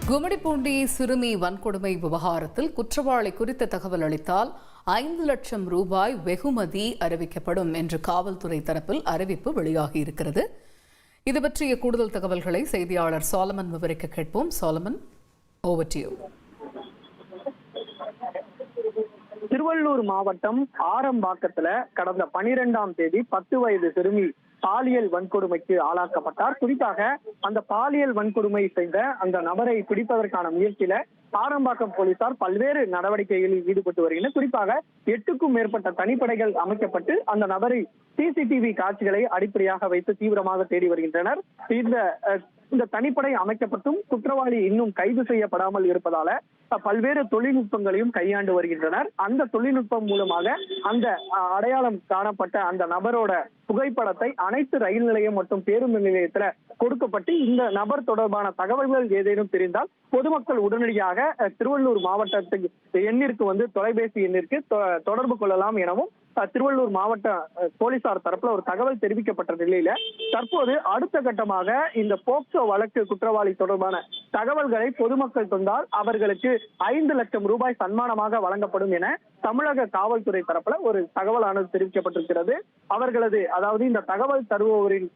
கும்மிடிப்பூண்டி சிறுமி வன்கொடுமை விவகாரத்தில் குற்றவாளி குறித்த தகவல் அளித்தால் 5 லட்சம் ரூபாய் வெகுமதி அறிவிக்கப்படும் என்று காவல்துறை தரப்பில் அறிவிப்பு வெளியாகியிருக்கிறது. இது பற்றிய கூடுதல் தகவல்களை செய்தியாளர் சாலமன் விவரிக்க கேட்போம். Solomon, over to you. Tiruvallur மாவட்டம் ஆரம்பாக்கத்துல கடந்த 12ஆம் தேதி 10 வயது சிறுமி பாலியல் வன்கொடுமைக்கு ஆளாக்கப்பட்டார். குறிப்பாக அந்த பாலியல் வன்கொடுமை செய்த அந்த நபரை பிடிப்பதற்கான முயற்சியில ஆரம்பாக்கம் போலீசார் பல்வேறு நடவடிக்கைகளில் ஈடுபட்டு வருகின்றனர். குறிப்பாக 8க்கும் மேற்பட்ட தனிப்படைகள் அமைக்கப்பட்டு அந்த நபரை சிசிடிவி காட்சிகளை அடிப்படையாக வைத்து தீவிரமாக தேடி வருகின்றனர். இந்த தனிப்படை அமைக்கப்பட்டும் குற்றவாளி இன்னும் கைது செய்யப்படாமல் இருப்பதால பல்வேறு தொழில்நுட்பங்களையும் கையாண்டு வருகின்றனர். அந்த தொழில்நுட்பம் மூலமாக அந்த அடையாளம் காணப்பட்ட அந்த நபரோட புகைப்படத்தை அனைத்து ரயில் நிலையம் மற்றும் பேருந்து நிலையத்துல கொடுக்கப்பட்டு இந்த நபர் தொடர்பான தகவல்கள் ஏதேனும் தெரிந்தால் பொதுமக்கள் உடனடியாக திருவள்ளூர் மாவட்டத்துக்கு எண்ணிற்கு தொலைபேசி எண்ணிற்கு தொடர்பு கொள்ளலாம் எனவும் திருவள்ளூர் மாவட்ட போலீசார் தரப்புல ஒரு தகவல் தெரிவிக்கப்பட்ட நிலையில தற்போது அடுத்த கட்டமாக இந்த போக்சோ வழக்கு குற்றவாளி தொடர்பான தகவல்களை பொதுமக்கள் தந்தால் அவர்களுக்கு 5 லட்சம் ரூபாய் சன்மானமாக வழங்கப்படும் என தமிழக காவல்துறை தரப்புல ஒரு தகவலானது தெரிவிக்கப்பட்டிருக்கிறது. அவர்களது அதாவது இந்த தகவல் தருபவரின்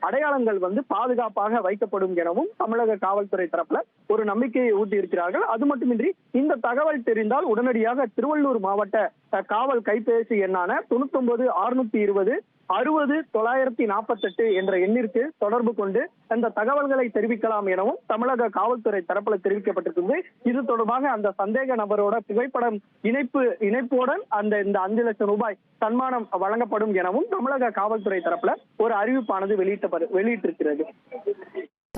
அடையாளங்கள் பாதுகாப்பாக வைக்கப்படும் எனவும் தமிழக காவல்துறை தரப்புல ஒரு நம்பிக்கையை ஊட்டியிருக்கிறார்கள். அது மட்டுமின்றி இந்த தகவல் தெரிந்தால் உடனடியாக திருவள்ளூர் மாவட்ட காவல் கைபேசி எண்ணான 99 620 60 948 என்ற எண்ணிற்கு தொடர்பு கொண்டு அந்த தகவல்களை தெரிவிக்கலாம் எனவும் தமிழக காவல்துறை தரப்புல தெரிவிக்கப்பட்டிருக்கிறது. இது தொடர்பாக அந்த சந்தேக நபரோட புகைப்படம் இணைப்புடன் இந்த 5 லட்சம் ரூபாய் சன்மானம் வழங்கப்படும் எனவும் தமிழக காவல்துறை தரப்புல ஒரு அறிவிப்பானது வெளியிட்டிருக்கிறது.